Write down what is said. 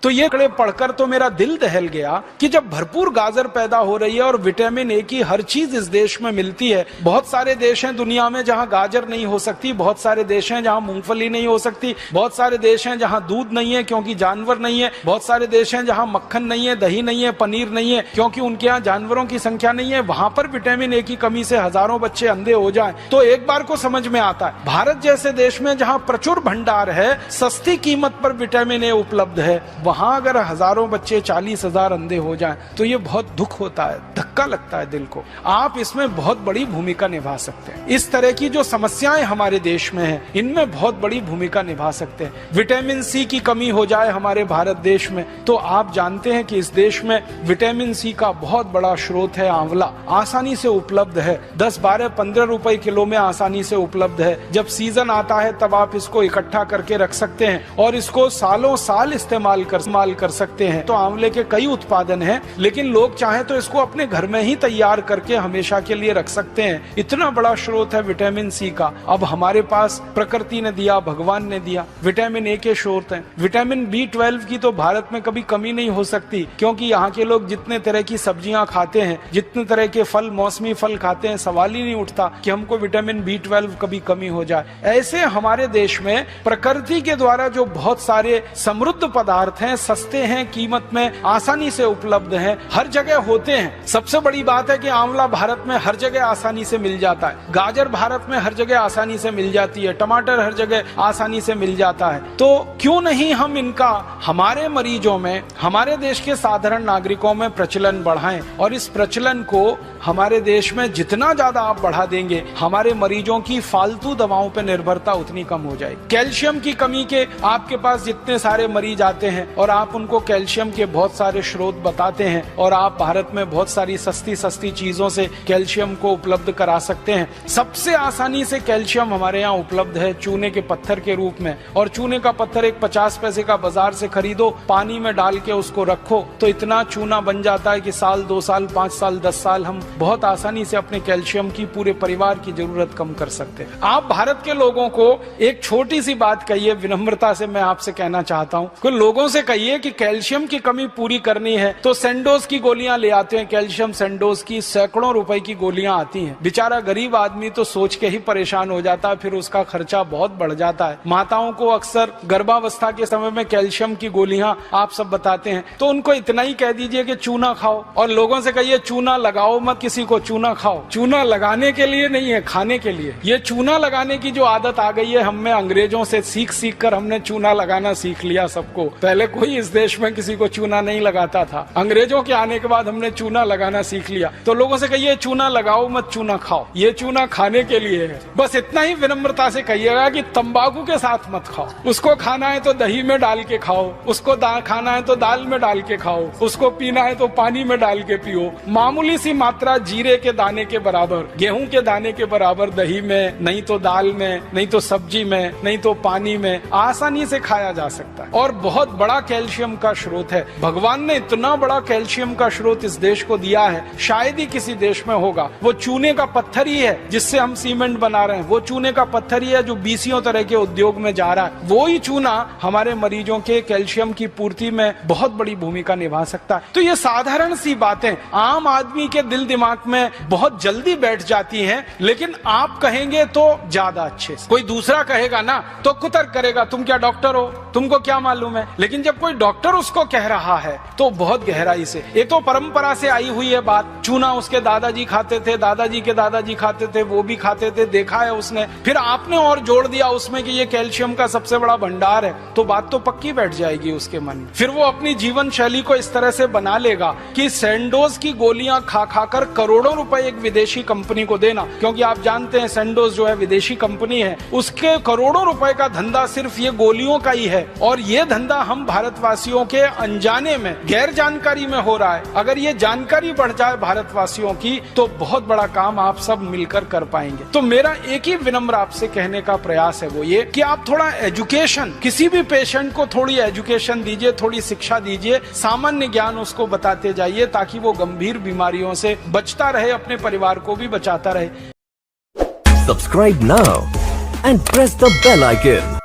तो ये कड़े पढ़कर तो मेरा दिल दहल गया कि जब भरपूर गाजर पैदा हो रही है और विटामिन ए की हर चीज इस देश में मिलती है। बहुत सारे देश हैं दुनिया में जहां गाजर नहीं हो सकती, बहुत सारे देश हैं जहां मूंगफली नहीं हो सकती, बहुत सारे देश हैं जहां दूध नहीं है क्योंकि जानवर नहीं है, बहुत सारे देश हैं जहां मक्खन नहीं है, दही नहीं है, पनीर नहीं है क्योंकि उनके यहाँ जानवरों की संख्या नहीं है। वहां पर विटामिन ए की कमी से हजारों बच्चे अंधे हो जाएं तो एक बार को समझ में आता है भारत जैसे देश में जहां प्रचुर भंडार है, सस्ती कीमत पर विटामिन ए उपलब्ध है, वहां अगर हजारों बच्चे 40,000 अंधे हो जाएं तो ये बहुत दुख होता है, धक्का लगता है दिल को। आप इसमें बहुत बड़ी भूमिका निभा सकते हैं। इस तरह की जो समस्याएं हमारे देश में हैं, इनमें बहुत बड़ी भूमिका निभा सकते हैं। विटामिन सी की कमी हो जाए हमारे भारत देश में तो आप जानते हैं कि इस देश में विटामिन सी का बहुत बड़ा स्रोत है आंवला, आसानी से उपलब्ध है, 10, 12, 15 रुपए किलो में आसानी से उपलब्ध है। जब सीजन आता है तब आप इसको इकट्ठा करके रख सकते हैं और इसको सालों साल इस्तेमाल कर सकते हैं। तो आंवले के कई उत्पादन हैं, लेकिन लोग चाहें तो इसको अपने घर में ही तैयार करके हमेशा के लिए रख सकते हैं। इतना बड़ा स्रोत है विटामिन सी का। अब हमारे पास प्रकृति ने दिया, भगवान ने दिया, विटामिन ए के स्रोत हैं। विटामिन B12 की तो भारत में कभी कमी नहीं हो सकती क्योंकि यहाँ के लोग जितने तरह की सब्जियां खाते हैं, जितने तरह के फल, मौसमी फल खाते हैं, सवाल ही नहीं उठता कि हमको विटामिन B12 कभी कमी हो जाए। ऐसे हमारे देश में प्रकृति के द्वारा जो बहुत सारे समृद्ध पदार्थ हैं, सस्ते हैं, कीमत में आसानी से उपलब्ध हैं, हर जगह होते हैं। सबसे बड़ी बात है कि आंवला भारत में हर जगह आसानी से मिल जाता है, गाजर भारत में हर जगह आसानी से मिल जाती है, टमाटर हर जगह आसानी से मिल जाता है। तो क्यों नहीं हम इनका हमारे मरीजों में, हमारे देश के साधारण नागरिकों में प्रचलन बढ़ाएं और इस प्रचलन को हमारे देश में जितना ज्यादा आप बढ़ा देंगे, हमारे मरीजों की फालतू दवाओं पर निर्भरता उतनी कम हो जाएगी। कैल्शियम की कमी के आपके पास जितने सारे मरीज आते हैं और आप उनको कैल्शियम के बहुत सारे स्रोत बताते हैं और आप भारत में बहुत सारी सस्ती चीजों से कैल्शियम को उपलब्ध करा सकते हैं। सबसे आसानी से कैल्शियम हमारे यहाँ उपलब्ध है चूने के पत्थर के रूप में, और चूने का पत्थर एक 50 पैसे का बाजार से खरीदो, पानी में डाल के उसको रखो तो इतना चूना बन जाता है कि साल, 2 साल, 5 साल, 10 साल हम बहुत आसानी से अपने कैल्शियम की पूरे परिवार की जरूरत कम कर सकते हैं। आप भारत के लोगों को एक छोटी सी बात कहिए, विनम्रता से मैं आपसे कहना चाहता हूँ, कोई लोगों से कहिए कि कैल्शियम की कमी पूरी करनी है तो सेंडोज की गोलियां ले आते हैं। कैल्शियम सेंडोज की सैकड़ों रुपए की गोलियां आती हैं। बेचारा गरीब आदमी तो सोच के ही परेशान हो जाता है, फिर उसका खर्चा बहुत बढ़ जाता है। माताओं को अक्सर गर्भावस्था के समय में कैल्शियम की गोलियां आप सब बताते हैं, तो उनको इतना ही कह दीजिए कि चूना खाओ, और लोगों से कहिए चूना लगाओ मत, किसी को चूना खाओ। चूना लगाने के लिए नहीं है, खाने के लिए। ये चूना लगाने की जो आदत आ गई है हमें, अंग्रेजों से सीख कर हमने चूना लगाना सीख लिया सबको। पहले कोई इस देश में किसी को चूना नहीं लगाता था, अंग्रेजों के आने के बाद हमने चूना लगाना सीख लिया। तो लोगों से कहिए चूना लगाओ मत, चूना खाओ। ये चूना खाने के लिए है। बस इतना ही विनम्रता से कहिएगा कि तंबाकू के साथ मत खाओ। उसको खाना है तो दही में डाल के खाओ, उसको खाना है तो दाल में डाल के खाओ, उसको पीना है तो पानी में डाल के पियो। मामूली सी मात्रा जीरे के दाने के बराबर, गेहूं के दाने के बराबर दही में, नहीं तो दाल में, नहीं तो सब्जी में, नहीं तो पानी में आसानी से खाया जा सकता है और बहुत बड़ा कैल्शियम का स्रोत है। भगवान ने इतना बड़ा कैल्शियम का स्रोत इस देश को दिया है, शायद ही किसी देश में होगा। वो चूने का पत्थर ही है जिससे हम सीमेंट बना रहे हैं, वो चूने का पत्थर ही है जो 20 तरह के उद्योग में जा रहा है। वो ही चूना हमारे मरीजों के कैल्शियम की पूर्ति में बहुत बड़ी भूमिका निभा सकता है। तो ये साधारण सी बातें आम आदमी के दिल दिमाग में बहुत जल्दी बैठ जाती हैं, लेकिन आप कहेंगे तो ज्यादा अच्छे से। कोई दूसरा कहेगा ना तो कुतर्क करेगा, तुम क्या डॉक्टर हो, तुमको क्या मालूम है। लेकिन जब कोई डॉक्टर उसको कह रहा है तो बहुत गहराई से, ये तो परंपरा से आई हुई है बात। चूना उसके दादाजी खाते थे, दादाजी के दादाजी खाते थे, वो भी खाते थे, देखा है उसने। फिर आपने और जोड़ दिया उसमें कि ये कैल्शियम का सबसे बड़ा भंडार है, तो बात तो पक्की बैठ जाएगी उसके मन में। फिर वो अपनी जीवन शैली को इस तरह से बना लेगा कि सेंडोज की गोलियां खा खाकर करोड़ों रुपए एक विदेशी कंपनी को देना, क्योंकि आप जानते हैं सेंडोज जो है विदेशी कंपनी है, उसके करोड़ों रुपए का धंधा सिर्फ ये गोलियों का ही है। और ये धंधा हम भारतवासियों के अनजाने में, गैर जानकारी में हो रहा है। अगर ये जानकारी बढ़ जाए भारतवासियों की तो बहुत बड़ा काम आप सब मिलकर कर पाएंगे। तो मेरा एक ही विनम्र आपसे कहने का प्रयास है वो ये कि आप थोड़ा एजुकेशन, किसी भी पेशेंट को थोड़ी एजुकेशन दीजिए, थोड़ी शिक्षा दीजिए, सामान्य ज्ञान उसको बताते जाइए ताकि वो गंभीर बीमारियों से बचता रहे, अपने परिवार को भी बचाता रहे। Subscribe now and press the bell icon.